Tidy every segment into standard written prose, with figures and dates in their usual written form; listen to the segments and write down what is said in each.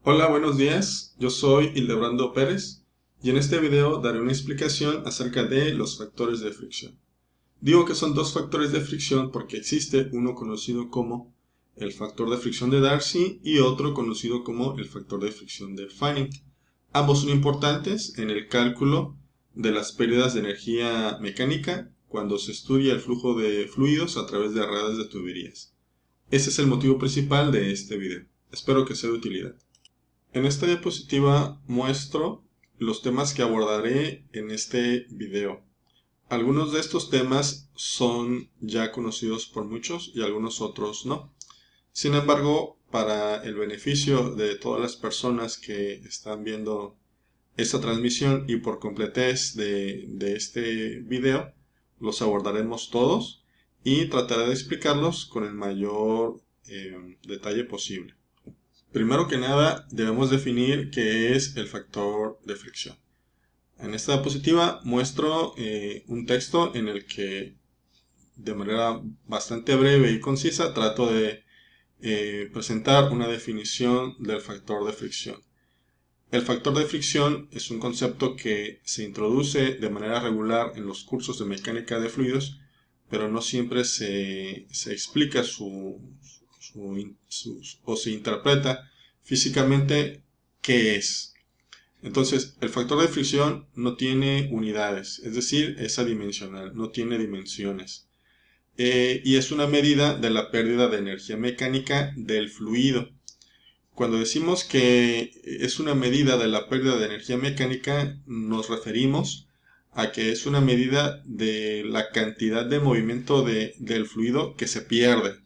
Hola, buenos días. Yo soy Hildebrando Pérez y en este video daré una explicación acerca de los factores de fricción. Digo que son dos factores de fricción porque existe uno conocido como el factor de fricción de Darcy y otro conocido como el factor de fricción de Fanning. Ambos son importantes en el cálculo de las pérdidas de energía mecánica cuando se estudia el flujo de fluidos a través de redes de tuberías. Ese es el motivo principal de este video. Espero que sea de utilidad. En esta diapositiva muestro los temas que abordaré en este video. Algunos de estos temas son ya conocidos por muchos y algunos otros no. Sin embargo, para el beneficio de todas las personas que están viendo esta transmisión y por completez de este video, los abordaremos todos y trataré de explicarlos con el mayor detalle posible. Primero que nada, debemos definir qué es el factor de fricción. En esta diapositiva muestro un texto en el que, de manera bastante breve y concisa, trato de presentar una definición del factor de fricción. El factor de fricción es un concepto que se introduce de manera regular en los cursos de mecánica de fluidos, pero no siempre se explica o se interpreta físicamente qué es. Entonces, el factor de fricción no tiene unidades, es decir, es adimensional, no tiene dimensiones. Y es una medida de la pérdida de energía mecánica del fluido. Cuando decimos que es una medida de la pérdida de energía mecánica, nos referimos a que es una medida de la cantidad de movimiento del fluido que se pierde.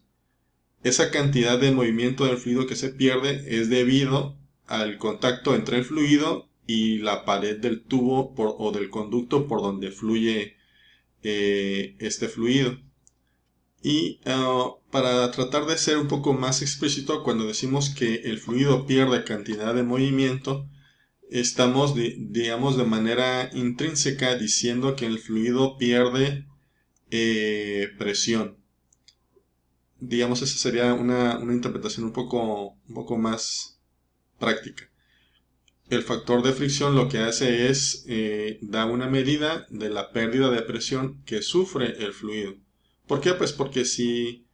Esa cantidad de movimiento del fluido que se pierde es debido al contacto entre el fluido y la pared del tubo o del conducto por donde fluye este fluido. Y para tratar de ser un poco más explícito, cuando decimos que el fluido pierde cantidad de movimiento, estamos, digamos, de manera intrínseca diciendo que el fluido pierde presión. Digamos, esa sería una interpretación un poco más práctica. El factor de fricción lo que hace es da una medida de la pérdida de presión que sufre el fluido. ¿Por qué? Pues porque si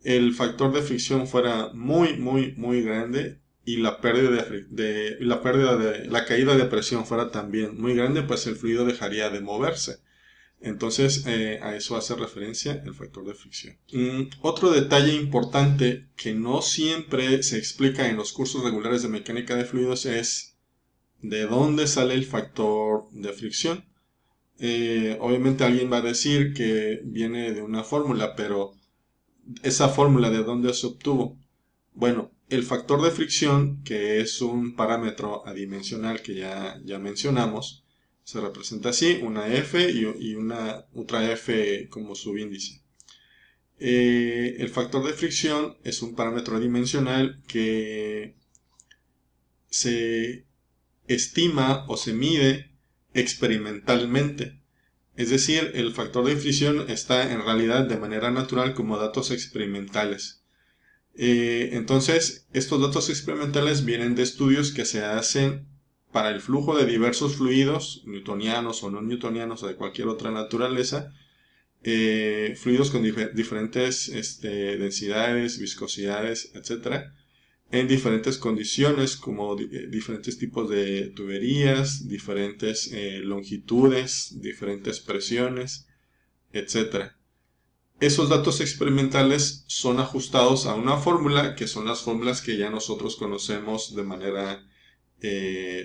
el factor de fricción fuera muy grande y la la caída de presión fuera también muy grande, pues el fluido dejaría de moverse. Entonces, a eso hace referencia el factor de fricción. Otro detalle importante que no siempre se explica en los cursos regulares de mecánica de fluidos es de dónde sale el factor de fricción. Obviamente alguien va a decir que viene de una fórmula, pero ¿esa fórmula de dónde se obtuvo? Bueno, el factor de fricción, que es un parámetro adimensional que ya mencionamos, se representa así, una F y una otra F como subíndice. El factor de fricción es un parámetro adimensional que se estima o se mide experimentalmente. Es decir, el factor de fricción está en realidad de manera natural como datos experimentales. Entonces, estos datos experimentales vienen de estudios que se hacen para el flujo de diversos fluidos, newtonianos o no newtonianos o de cualquier otra naturaleza, fluidos con diferentes densidades, viscosidades, etcétera, en diferentes condiciones, como diferentes tipos de tuberías, diferentes longitudes, diferentes presiones, etcétera. Esos datos experimentales son ajustados a una fórmula, que son las fórmulas que ya nosotros conocemos de manera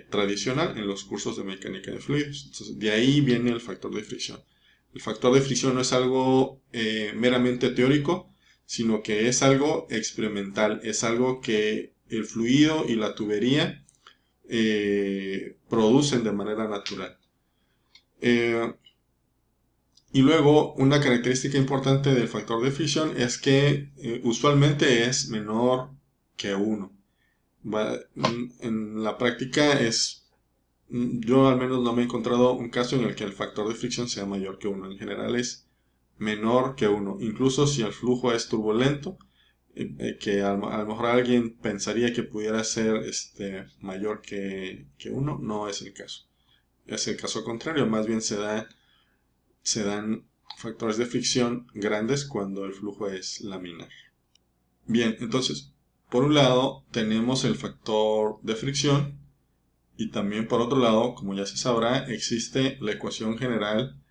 tradicional en los cursos de mecánica de fluidos. Entonces, de ahí viene el factor de fricción. El factor de fricción no es algo meramente teórico, sino que es algo experimental, es algo que el fluido y la tubería producen de manera natural. Y luego, una característica importante del factor de fricción es que usualmente es menor que 1. En la práctica yo al menos no me he encontrado un caso en el que el factor de fricción sea mayor que 1. En general es menor que 1. Incluso si el flujo es turbulento, que a lo mejor alguien pensaría que pudiera ser mayor que 1, no es el caso. Es el caso contrario, más bien se dan factores de fricción grandes cuando el flujo es laminar. Bien, entonces, por un lado tenemos el factor de fricción y también por otro lado, como ya se sabrá, existe la ecuación general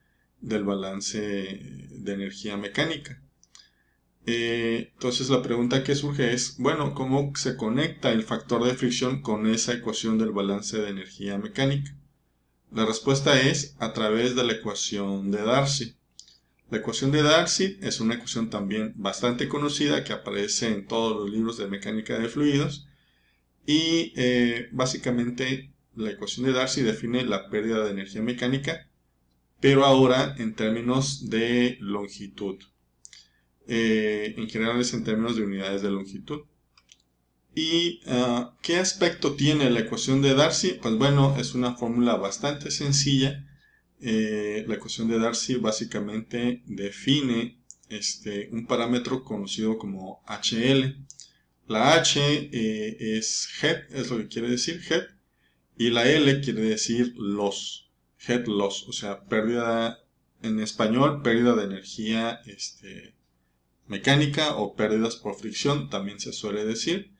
del balance de energía mecánica. Entonces la pregunta que surge es, bueno, ¿cómo se conecta el factor de fricción con esa ecuación del balance de energía mecánica? La respuesta es a través de la ecuación de Darcy. La ecuación de Darcy es una ecuación también bastante conocida que aparece en todos los libros de mecánica de fluidos y básicamente la ecuación de Darcy define la pérdida de energía mecánica, pero ahora en términos de longitud. En general es en términos de unidades de longitud. ¿Y qué aspecto tiene la ecuación de Darcy? Pues bueno, es una fórmula bastante sencilla. La ecuación de Darcy básicamente define un parámetro conocido como HL. La H es head, es lo que quiere decir head, y la L quiere decir loss, head loss, o sea, pérdida, en español, pérdida de energía mecánica o pérdidas por fricción, también se suele decir.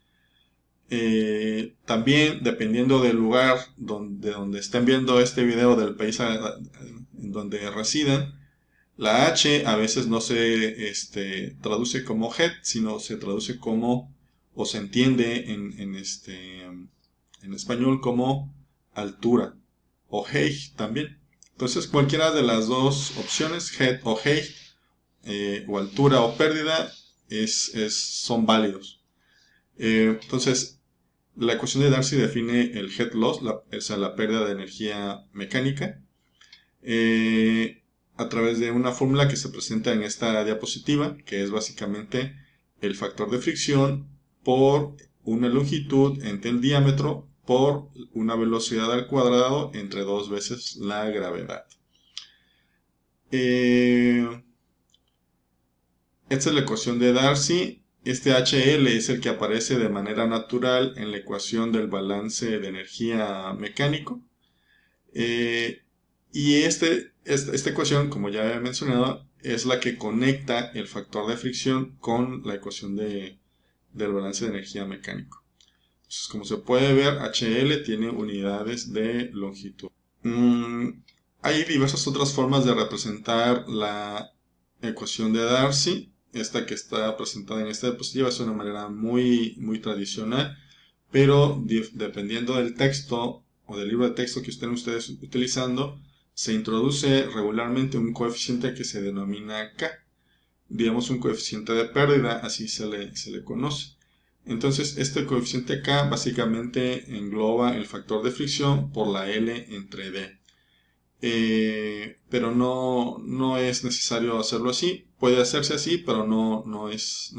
También, dependiendo del lugar donde estén viendo este video, del país en donde residen, la H a veces no se traduce como head, sino se traduce como, o se entiende en español como altura, o height también. Entonces, cualquiera de las dos opciones, head o height, o altura o pérdida, son válidos. Entonces, la ecuación de Darcy define el head loss, la pérdida de energía mecánica, a través de una fórmula que se presenta en esta diapositiva, que es básicamente el factor de fricción por una longitud entre el diámetro por una velocidad al cuadrado entre 2 veces la gravedad. Esta es la ecuación de Darcy. Este HL es el que aparece de manera natural en la ecuación del balance de energía mecánico. Y esta ecuación, como ya he mencionado, es la que conecta el factor de fricción con la ecuación del balance de energía mecánico. Entonces, como se puede ver, HL tiene unidades de longitud. Hay diversas otras formas de representar la ecuación de Darcy. Esta que está presentada en esta diapositiva es una manera muy, muy tradicional, pero dependiendo del texto o del libro de texto que estén ustedes utilizando, se introduce regularmente un coeficiente que se denomina K, digamos un coeficiente de pérdida, así se le conoce. Entonces, este coeficiente K básicamente engloba el factor de fricción por la L entre D. Pero no es necesario hacerlo así. Puede hacerse así, pero no es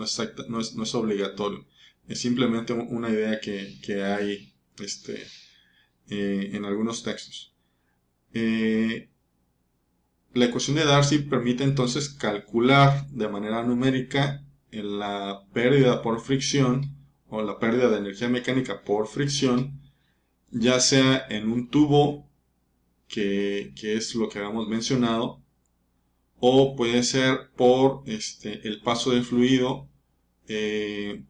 obligatorio. Es simplemente una idea que hay en algunos textos. La ecuación de Darcy permite entonces calcular de manera numérica la pérdida por fricción o la pérdida de energía mecánica por fricción, ya sea en un tubo, que es lo que habíamos mencionado, o puede ser por el paso del fluido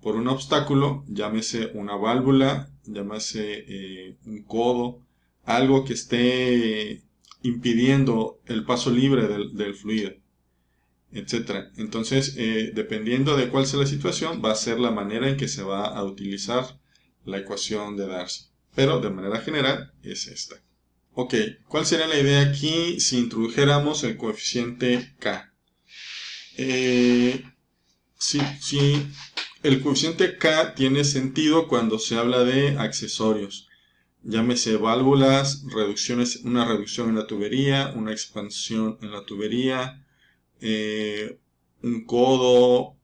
por un obstáculo, llámese una válvula, llámese un codo, algo que esté impidiendo el paso libre del fluido, etc. Entonces, dependiendo de cuál sea la situación, va a ser la manera en que se va a utilizar la ecuación de Darcy. Pero de manera general es esta. Ok, ¿cuál sería la idea aquí si introdujéramos el coeficiente K? Sí, el coeficiente K tiene sentido cuando se habla de accesorios. Llámese válvulas, una reducción en la tubería, una expansión en la tubería, un codo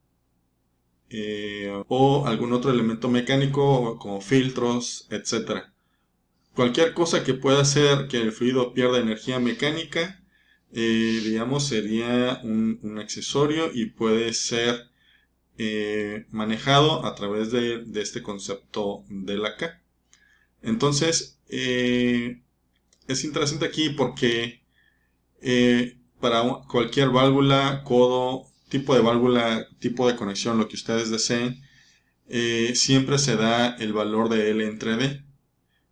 o algún otro elemento mecánico como filtros, etc. Cualquier cosa que pueda hacer que el fluido pierda energía mecánica, digamos, sería un accesorio y puede ser manejado a través de este concepto de la K. Entonces, es interesante aquí porque para cualquier válvula, codo, tipo de válvula, tipo de conexión, lo que ustedes deseen, siempre se da el valor de L entre D.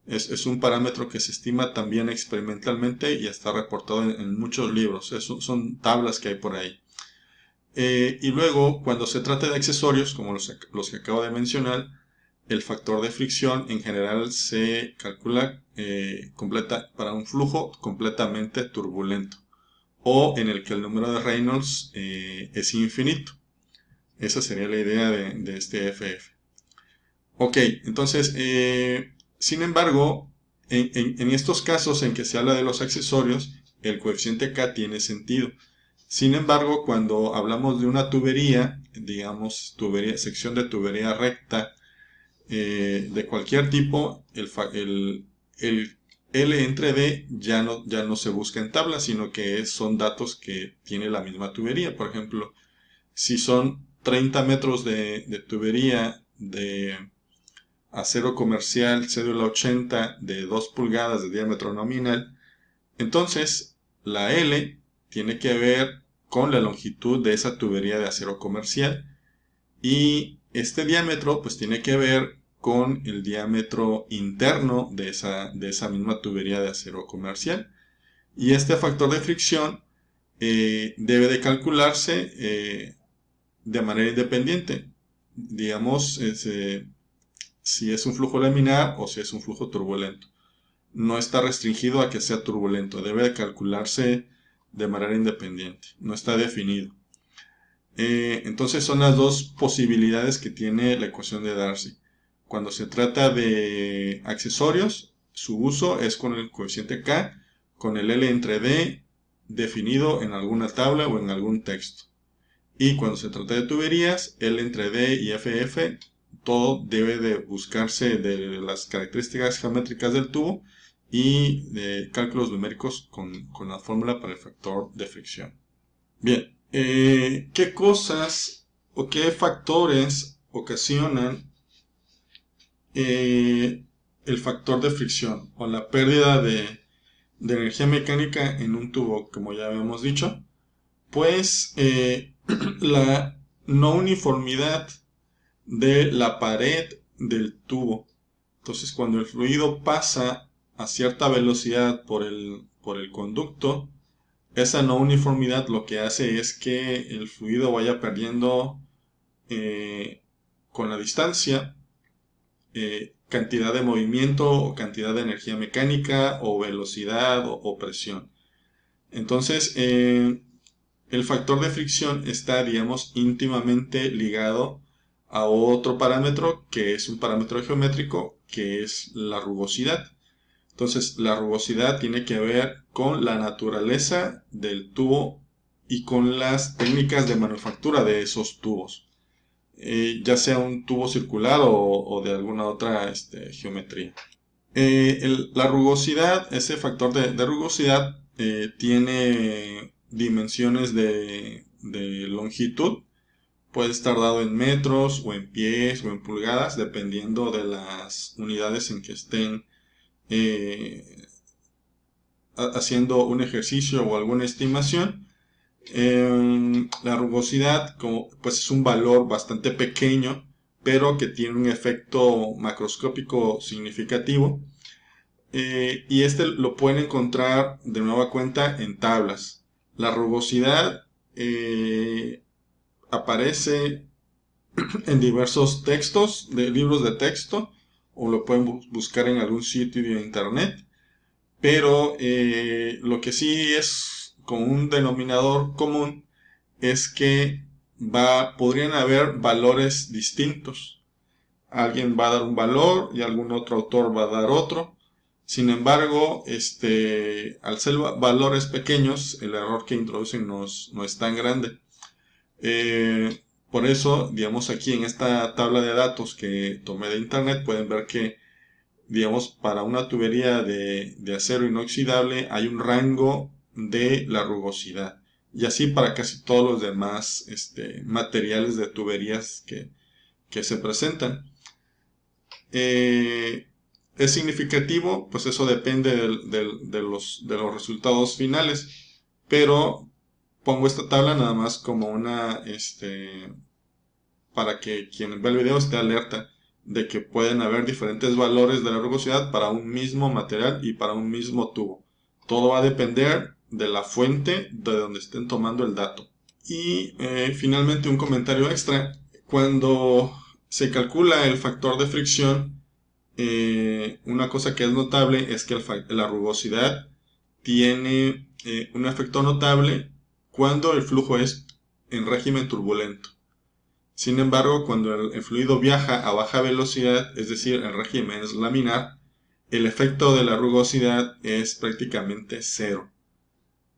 Es un parámetro que se estima también experimentalmente y está reportado en muchos libros. Son tablas que hay por ahí. Y luego, cuando se trata de accesorios, como los que acabo de mencionar, el factor de fricción en general se calcula para un flujo completamente turbulento, o en el que el número de Reynolds es infinito. Esa sería la idea de este FF. Ok, entonces, sin embargo, en estos casos en que se habla de los accesorios, el coeficiente K tiene sentido. Sin embargo, cuando hablamos de una tubería, digamos, sección de tubería recta, de cualquier tipo, el L entre D ya no se busca en tabla, sino que son datos que tiene la misma tubería. Por ejemplo, si son 30 metros de tubería de acero comercial cédula 80 de 2 pulgadas de diámetro nominal, entonces la L tiene que ver con la longitud de esa tubería de acero comercial y este diámetro pues tiene que ver con el diámetro interno de esa misma tubería de acero comercial, y este factor de fricción debe de calcularse de manera independiente, digamos, si es un flujo laminar o si es un flujo turbulento. No está restringido a que sea turbulento, debe de calcularse de manera independiente, no está definido. Entonces son las dos posibilidades que tiene la ecuación de Darcy. Cuando se trata de accesorios, su uso es con el coeficiente K, con el L entre D definido en alguna tabla o en algún texto. Y cuando se trata de tuberías, L entre D y FF, todo debe de buscarse de las características geométricas del tubo y de cálculos numéricos con la fórmula para el factor de fricción. Bien, ¿qué cosas o qué factores ocasionan el factor de fricción o la pérdida de energía mecánica en un tubo, como ya habíamos dicho? Pues la no uniformidad de la pared del tubo. Entonces, cuando el fluido pasa a cierta velocidad por el conducto, esa no uniformidad lo que hace es que el fluido vaya perdiendo con la distancia cantidad de movimiento o cantidad de energía mecánica o velocidad o presión. Entonces, el factor de fricción está, digamos, íntimamente ligado a otro parámetro que es un parámetro geométrico, que es la rugosidad. Entonces, la rugosidad tiene que ver con la naturaleza del tubo y con las técnicas de manufactura de esos tubos, ya sea un tubo circular o de alguna otra geometría. La rugosidad, ese factor de rugosidad, tiene dimensiones de longitud. Puede estar dado en metros o en pies o en pulgadas, dependiendo de las unidades en que estén haciendo un ejercicio o alguna estimación. La rugosidad pues es un valor bastante pequeño, pero que tiene un efecto macroscópico significativo. Y lo pueden encontrar de nueva cuenta en tablas. La rugosidad aparece en diversos textos, libros de texto, o lo pueden buscar en algún sitio de internet. Pero lo que sí es con un denominador común es que podrían haber valores distintos. Alguien va a dar un valor y algún otro autor va a dar otro. Sin embargo, al ser valores pequeños, el error que introducen no es tan grande. Por eso, digamos, aquí en esta tabla de datos que tomé de internet, pueden ver que, digamos, para una tubería de acero inoxidable hay un rango de la rugosidad. y así para casi todos los demás materiales de tuberías que se presentan. ¿Es significativo? Pues eso depende de los resultados finales, pero pongo esta tabla nada más como una, para que quien ve el video esté alerta de que pueden haber diferentes valores de la rugosidad para un mismo material y para un mismo tubo. Todo va a depender de la fuente de donde estén tomando el dato. Y finalmente un comentario extra. Cuando se calcula el factor de fricción, una cosa que es notable es que la rugosidad tiene un efecto notable cuando el flujo es en régimen turbulento. Sin embargo, cuando el fluido viaja a baja velocidad, es decir, el régimen es laminar, el efecto de la rugosidad es prácticamente cero.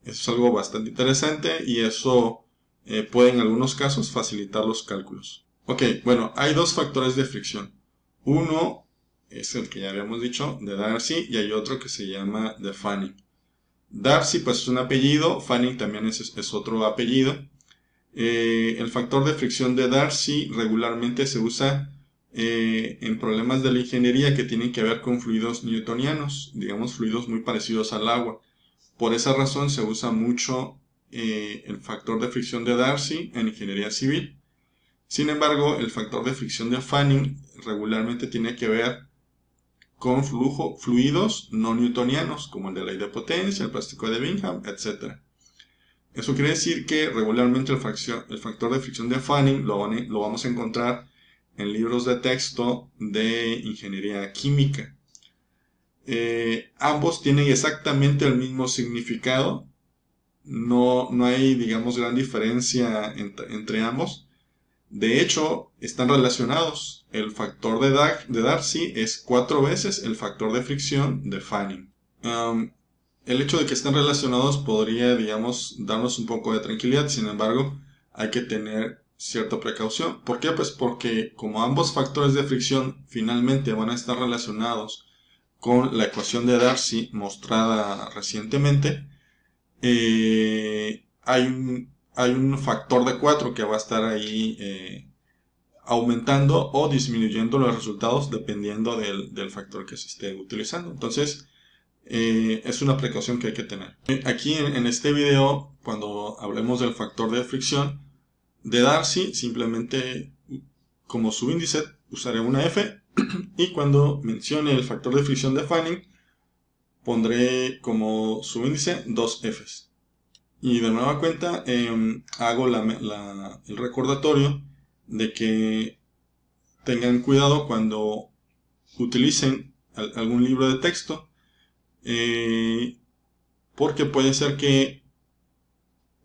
Eso es algo bastante interesante y eso puede en algunos casos facilitar los cálculos. Ok, bueno, hay dos factores de fricción. Uno es el que ya habíamos dicho, de Darcy, y hay otro que se llama de Fanning. Darcy pues es un apellido, Fanning también es otro apellido. El factor de fricción de Darcy regularmente se usa en problemas de la ingeniería que tienen que ver con fluidos newtonianos, digamos fluidos muy parecidos al agua. Por esa razón se usa mucho el factor de fricción de Darcy en ingeniería civil. Sin embargo, el factor de fricción de Fanning regularmente tiene que ver con fluidos no newtonianos, como el de la ideopotencia, el plástico de Bingham, etc. Eso quiere decir que regularmente el factor de fricción de Fanning lo vamos a encontrar en libros de texto de ingeniería química. Ambos tienen exactamente el mismo significado. No hay, digamos, gran diferencia entre ambos. De hecho, están relacionados. El factor de Darcy es 4 veces el factor de fricción de Fanning. El hecho de que estén relacionados podría, digamos, darnos un poco de tranquilidad. Sin embargo, hay que tener cierta precaución. ¿Por qué? Pues porque como ambos factores de fricción finalmente van a estar relacionados con la ecuación de Darcy mostrada recientemente, hay un factor de 4 que va a estar ahí aumentando o disminuyendo los resultados dependiendo del factor que se esté utilizando. Entonces, es una precaución que hay que tener. Aquí en este video, cuando hablemos del factor de fricción de Darcy, simplemente como subíndice usaré una F y cuando mencione el factor de fricción de Fanning pondré como subíndice 2 Fs. Y de nueva cuenta hago el recordatorio de que tengan cuidado cuando utilicen algún libro de texto, porque puede ser que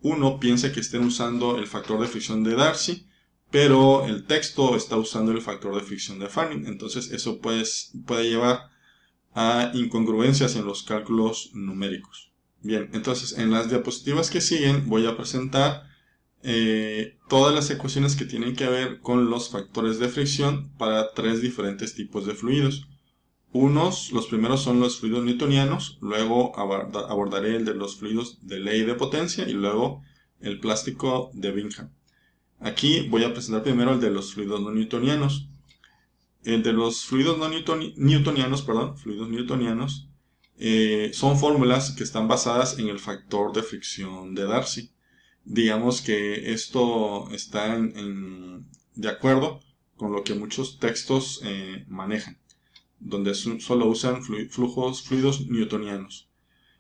uno piense que estén usando el factor de fricción de Darcy, pero el texto está usando el factor de fricción de Fanning. Entonces eso puede llevar a incongruencias en los cálculos numéricos. Bien, entonces en las diapositivas que siguen voy a presentar todas las ecuaciones que tienen que ver con los factores de fricción para 3 diferentes tipos de fluidos. Los primeros son los fluidos newtonianos, luego abordaré el de los fluidos de ley de potencia y luego el plástico de Bingham. Aquí voy a presentar primero el de los fluidos no newtonianos. El de los fluidos no newtonianos, son fórmulas que están basadas en el factor de fricción de Darcy. Digamos que esto está de acuerdo con lo que muchos textos manejan, donde solo usan fluidos newtonianos.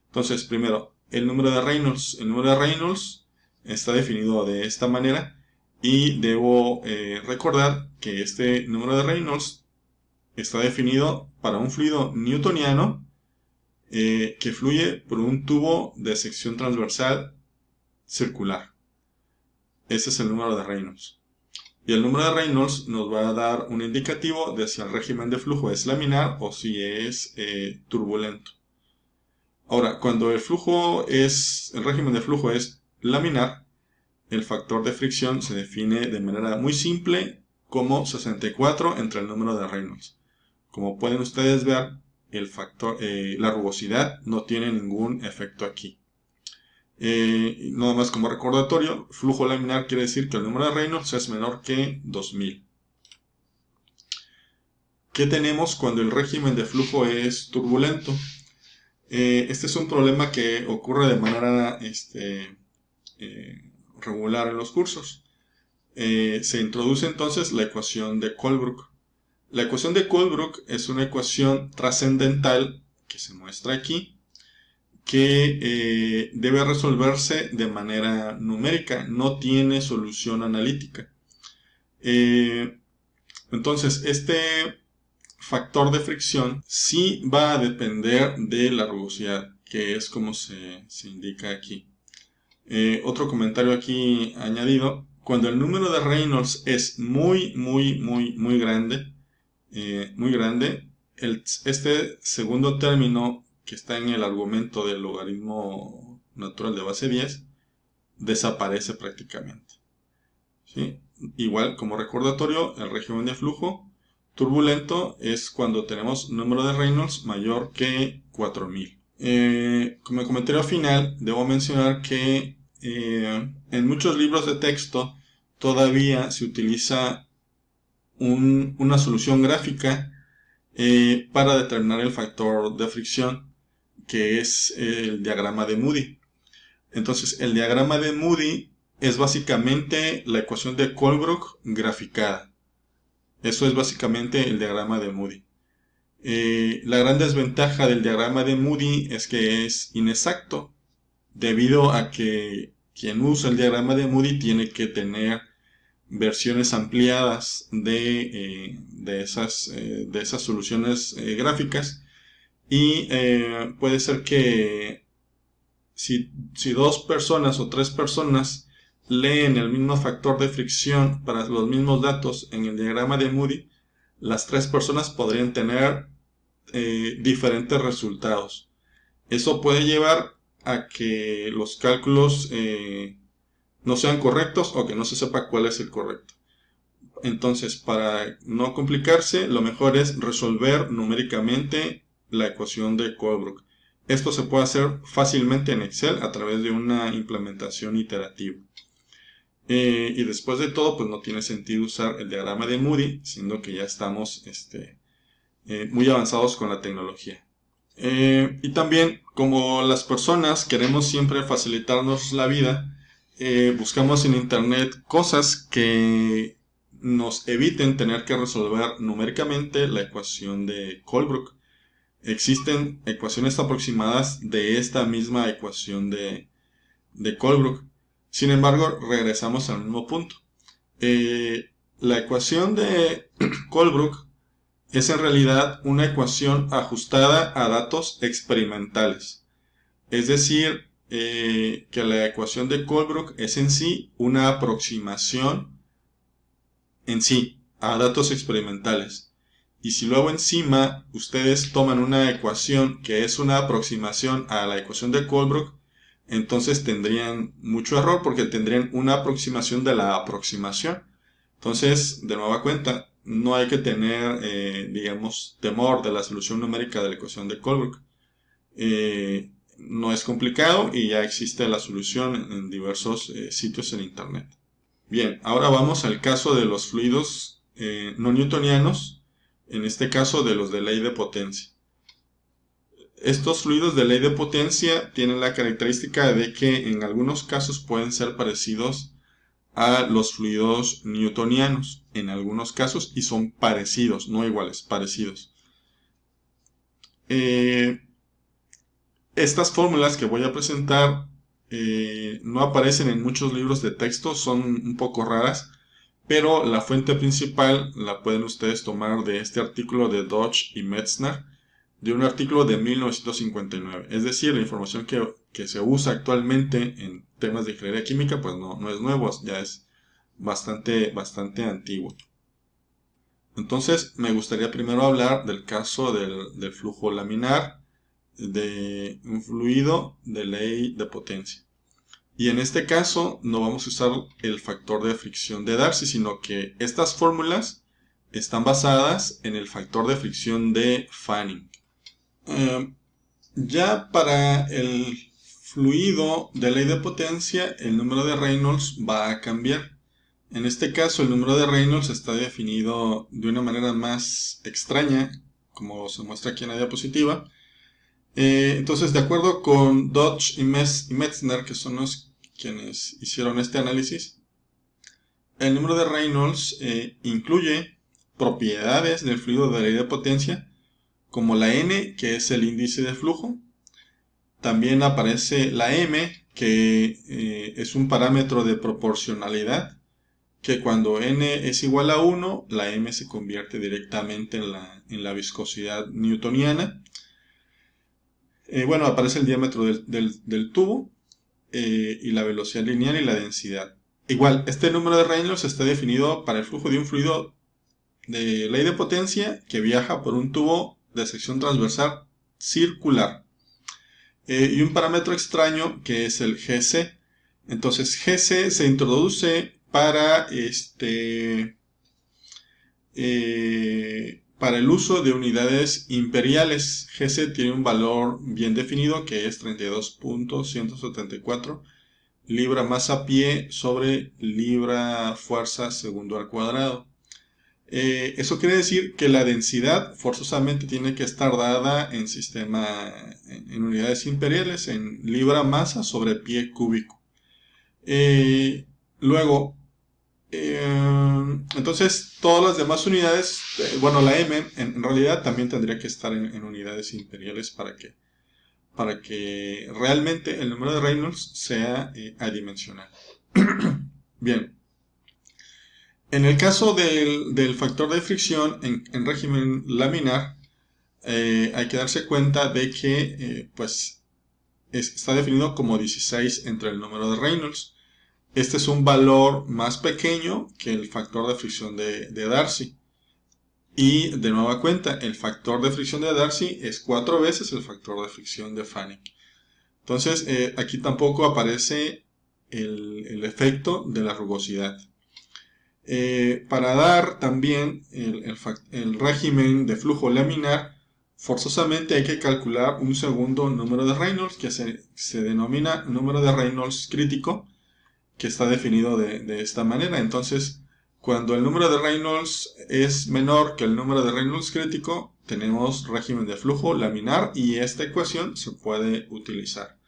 Entonces, primero, el número de Reynolds. El número de Reynolds está definido de esta manera y debo recordar que este número de Reynolds está definido para un fluido newtoniano que fluye por un tubo de sección transversal circular. Ese es el número de Reynolds. Y el número de Reynolds nos va a dar un indicativo de si el régimen de flujo es laminar o si es turbulento. Ahora, cuando el régimen de flujo es laminar, el factor de fricción se define de manera muy simple como 64 entre el número de Reynolds. Como pueden ustedes ver, la rugosidad no tiene ningún efecto aquí. Nada más como recordatorio, flujo laminar quiere decir que el número de Reynolds es menor que 2000. ¿Qué tenemos cuando el régimen de flujo es turbulento? Este es un problema que ocurre de manera regular en los cursos. Se introduce entonces la ecuación de Colebrook. La ecuación de Colebrook es una ecuación trascendental que se muestra aquí, que debe resolverse de manera numérica, no tiene solución analítica. Entonces, este factor de fricción sí va a depender de la rugosidad, que es como se indica aquí. Otro comentario aquí añadido: cuando el número de Reynolds es muy grande, este segundo término que está en el argumento del logaritmo natural de base 10 desaparece prácticamente, ¿sí? Igual, como recordatorio, el régimen de flujo turbulento es cuando tenemos número de Reynolds mayor que 4000. Como comentario final, debo mencionar que en muchos libros de texto todavía se utiliza una solución gráfica para determinar el factor de fricción, que es el diagrama de Moody. Entonces, el diagrama de Moody es básicamente la ecuación de Colebrook graficada. Eso es básicamente el diagrama de Moody. La gran desventaja del diagrama de Moody es que es inexacto, debido a que quien usa el diagrama de Moody tiene que tener versiones ampliadas de esas soluciones gráficas, y puede ser que si 2 personas o 3 personas leen el mismo factor de fricción para los mismos datos en el diagrama de Moody, las 3 personas podrían tener diferentes resultados. Eso puede llevar a que los cálculos no sean correctos, o que no se sepa cuál es el correcto. Entonces, para no complicarse, lo mejor es resolver numéricamente la ecuación de Colebrook. Esto se puede hacer fácilmente en Excel a través de una implementación iterativa. Y después de todo, pues no tiene sentido usar el diagrama de Moody, siendo que ya estamos muy avanzados con la tecnología. Y también, como las personas queremos siempre facilitarnos la vida, buscamos en internet cosas que nos eviten tener que resolver numéricamente la ecuación de Colebrook. Existen ecuaciones aproximadas de esta misma ecuación de Colebrook. Sin embargo, regresamos al mismo punto. La ecuación de Colebrook es en realidad una ecuación ajustada a datos experimentales. Es decir, que la ecuación de Colebrook es en sí una aproximación en sí a datos experimentales. Y si luego encima ustedes toman una ecuación que es una aproximación a la ecuación de Colebrook, entonces tendrían mucho error, porque tendrían una aproximación de la aproximación. Entonces, de nueva cuenta, no hay que tener, digamos, temor de la solución numérica de la ecuación de Colebrook. No es complicado y ya existe la solución en diversos sitios en internet. Bien, ahora vamos al caso de los fluidos no newtonianos, en este caso de los de ley de potencia. Estos fluidos de ley de potencia tienen la característica de que en algunos casos pueden ser parecidos a los fluidos newtonianos, en algunos casos, y son parecidos, no iguales, parecidos. Estas fórmulas que voy a presentar no aparecen en muchos libros de texto, son un poco raras, pero la fuente principal la pueden ustedes tomar de este artículo de Dodge y Metzner, de un artículo de 1959. Es decir, la información que se usa actualmente en temas de ingeniería química pues no es nuevo, ya es bastante antiguo. Entonces me gustaría primero hablar del caso del flujo laminar de un fluido de ley de potencia. Y en este caso no vamos a usar el factor de fricción de Darcy, sino que estas fórmulas están basadas en el factor de fricción de Fanning. Ya para el fluido de ley de potencia, el número de Reynolds va a cambiar. En este caso, el número de Reynolds está definido de una manera más extraña, como se muestra aquí en la diapositiva. Entonces, de acuerdo con Dodge y Metzner, que son los quienes hicieron este análisis, el número de Reynolds incluye propiedades del fluido de ley de potencia, como la N, que es el índice de flujo. También aparece la M, que es un parámetro de proporcionalidad, que cuando N es igual a 1, la M se convierte directamente en la viscosidad newtoniana. Bueno, aparece el diámetro del tubo y la velocidad lineal y la densidad. Igual, este número de Reynolds está definido para el flujo de un fluido de ley de potencia que viaja por un tubo de sección transversal circular. Y un parámetro extraño que es el GC. Entonces GC se introduce para el uso de unidades imperiales. GC tiene un valor bien definido que es 32.174 libra masa pie sobre libra fuerza segundo al cuadrado. Eso quiere decir que la densidad forzosamente tiene que estar dada en unidades imperiales, en libra masa sobre pie cúbico. Luego, entonces todas las demás unidades, bueno, la M en realidad también tendría que estar en unidades imperiales para que realmente el número de Reynolds sea adimensional. Bien. En el caso del factor de fricción en régimen laminar, hay que darse cuenta de que está definido como 16 entre el número de Reynolds. Este es un valor más pequeño que el factor de fricción de Darcy. Y de nueva cuenta, el factor de fricción de Darcy es 4 veces el factor de fricción de Fanning. Entonces, aquí tampoco aparece el efecto de la rugosidad. Para dar también el régimen de flujo laminar, forzosamente hay que calcular un segundo número de Reynolds que se denomina número de Reynolds crítico, que está definido de esta manera. Entonces, cuando el número de Reynolds es menor que el número de Reynolds crítico, tenemos régimen de flujo laminar y esta ecuación se puede utilizar.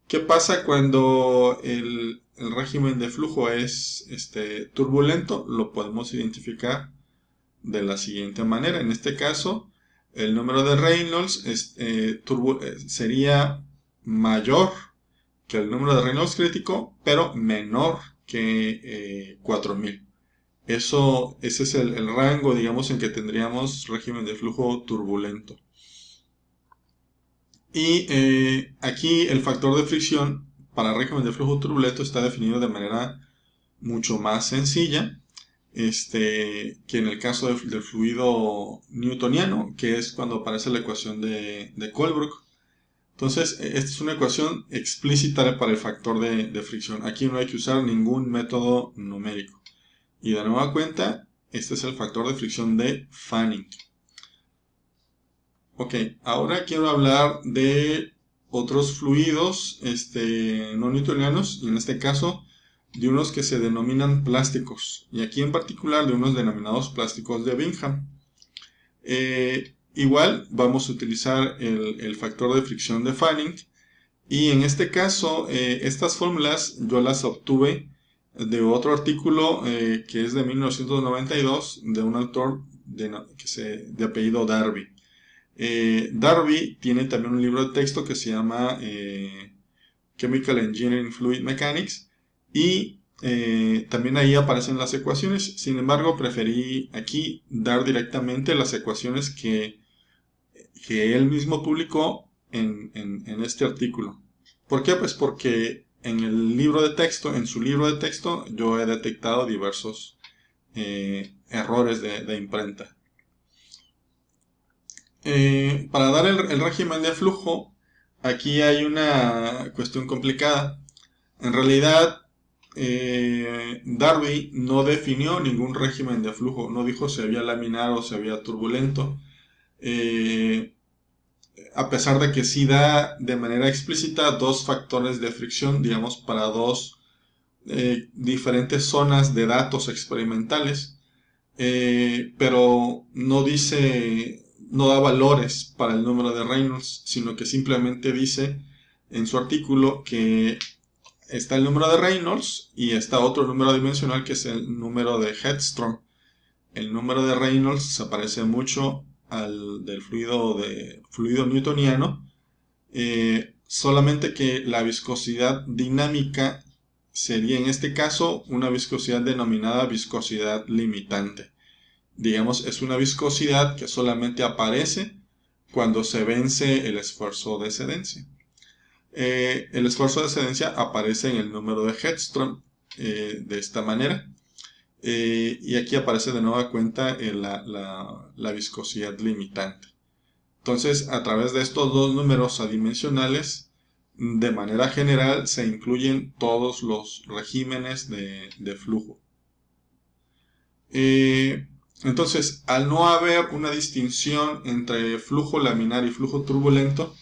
¿Qué pasa cuando el régimen de flujo es turbulento? Lo podemos identificar de la siguiente manera. En este caso, el número de Reynolds sería mayor que el número de Reynolds crítico, pero menor que 4000. Ese es el rango, digamos, en que tendríamos régimen de flujo turbulento. Y aquí el factor de fricción para régimen de flujo turbulento está definido de manera mucho más sencilla que en el caso del fluido newtoniano, que es cuando aparece la ecuación de Colebrook. Entonces, esta es una ecuación explícita para el factor de fricción. Aquí no hay que usar ningún método numérico. Y de nueva cuenta, este es el factor de fricción de Fanning. Ok, ahora quiero hablar de otros fluidos no newtonianos, y en este caso de unos que se denominan plásticos, y aquí en particular de unos denominados plásticos de Bingham. Igual vamos a utilizar el factor de fricción de Fanning, y en este caso estas fórmulas yo las obtuve de otro artículo que es de 1992 de un autor de apellido Darby. Darby tiene también un libro de texto que se llama Chemical Engineering Fluid Mechanics y también ahí aparecen las ecuaciones. Sin embargo, preferí aquí dar directamente las ecuaciones que él mismo publicó en este artículo. ¿Por qué? Pues porque en su libro de texto yo he detectado diversos errores de imprenta. Para dar el régimen de flujo, aquí hay una cuestión complicada. En realidad, Darby no definió ningún régimen de flujo, no dijo si había laminar o si había turbulento. a pesar de que sí da de manera explícita dos factores de fricción, digamos, para dos diferentes zonas de datos experimentales, pero no dice, no da valores para el número de Reynolds, sino que simplemente dice en su artículo que está el número de Reynolds y está otro número dimensional que es el número de Hedstrom. El número de Reynolds se parece mucho al del fluido newtoniano, solamente que la viscosidad dinámica sería en este caso una viscosidad denominada viscosidad limitante. Digamos, es una viscosidad que solamente aparece cuando se vence el esfuerzo de excedencia. El esfuerzo de excedencia aparece en el número de Hedstrom de esta manera. Y aquí aparece de nueva cuenta la viscosidad limitante. Entonces, a través de estos dos números adimensionales, de manera general se incluyen todos los regímenes de flujo. Entonces, al no haber una distinción entre flujo laminar y flujo turbulento,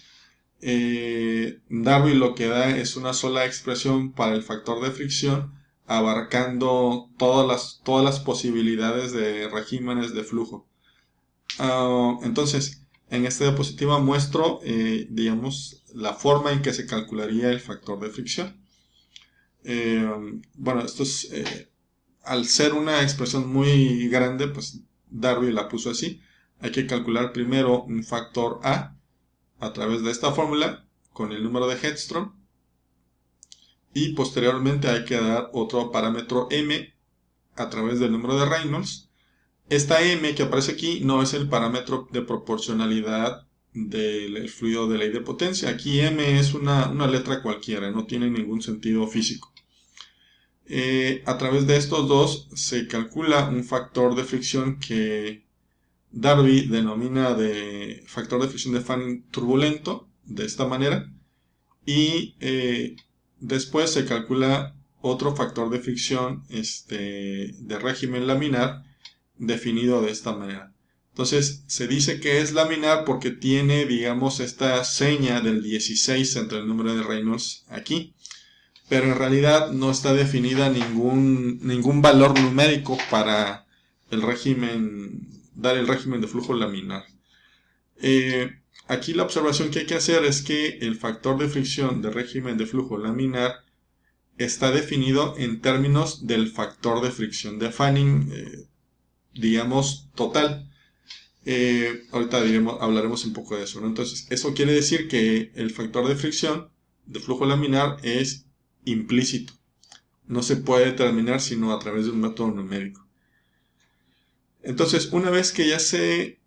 Darby lo que da es una sola expresión para el factor de fricción, abarcando todas las posibilidades de regímenes de flujo. Entonces, en esta diapositiva muestro, digamos, la forma en que se calcularía el factor de fricción. Bueno, esto es, al ser una expresión muy grande, pues Darby la puso así. Hay que calcular primero un factor a través de esta fórmula con el número de Hedstrom, y posteriormente hay que dar otro parámetro m a través del número de Reynolds. Esta m que aparece aquí no es el parámetro de proporcionalidad del fluido de ley de potencia. Aquí m es una letra cualquiera, no tiene ningún sentido físico. A través de estos dos se calcula un factor de fricción que Darby denomina de factor de fricción de Fanning turbulento, de esta manera, y después se calcula otro factor de fricción de régimen laminar, definido de esta manera. Entonces se dice que es laminar porque tiene, digamos, esta seña del 16 entre el número de Reynolds aquí, pero en realidad no está definida ningún valor numérico para el régimen, dar el régimen de flujo laminar. Aquí la observación que hay que hacer es que el factor de fricción de régimen de flujo laminar está definido en términos del factor de fricción de Fanning, digamos, total. Ahorita hablaremos un poco de eso, ¿no? Entonces, eso quiere decir que el factor de fricción de flujo laminar es implícito. No se puede determinar sino a través de un método numérico. Entonces, una vez que ya se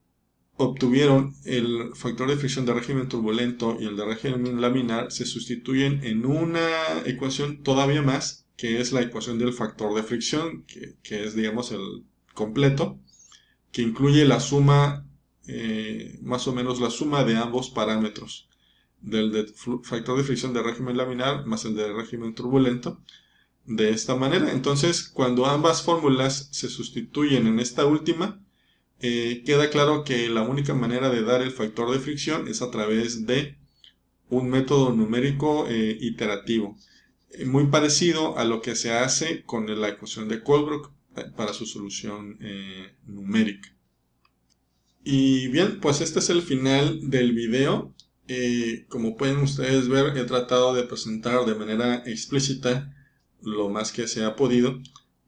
obtuvieron el factor de fricción de régimen turbulento y el de régimen laminar, se sustituyen en una ecuación todavía más, que es la ecuación del factor de fricción, que es, digamos, el completo, que incluye la suma, más o menos la suma de ambos parámetros, del factor de fricción de régimen laminar más el de régimen turbulento, de esta manera. Entonces, cuando ambas fórmulas se sustituyen en esta última, queda claro que la única manera de dar el factor de fricción es a través de un método numérico iterativo, muy parecido a lo que se hace con la ecuación de Colebrook para su solución numérica. Y bien, pues este es el final del video. Como pueden ustedes ver, he tratado de presentar de manera explícita, lo más que se ha podido,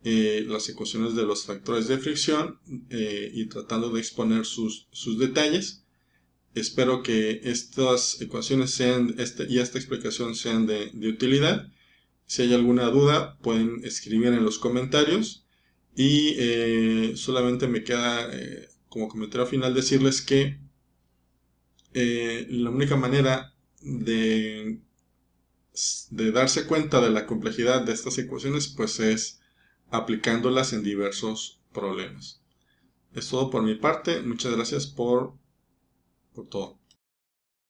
las ecuaciones de los factores de fricción, y tratando de exponer sus detalles. Espero que estas ecuaciones y esta explicación sean de utilidad. Si hay alguna duda, pueden escribir en los comentarios. Y solamente me queda como comentario final decirles que la única manera de darse cuenta de la complejidad de estas ecuaciones pues es aplicándolas en diversos problemas. Es todo por mi parte. Muchas gracias por todo.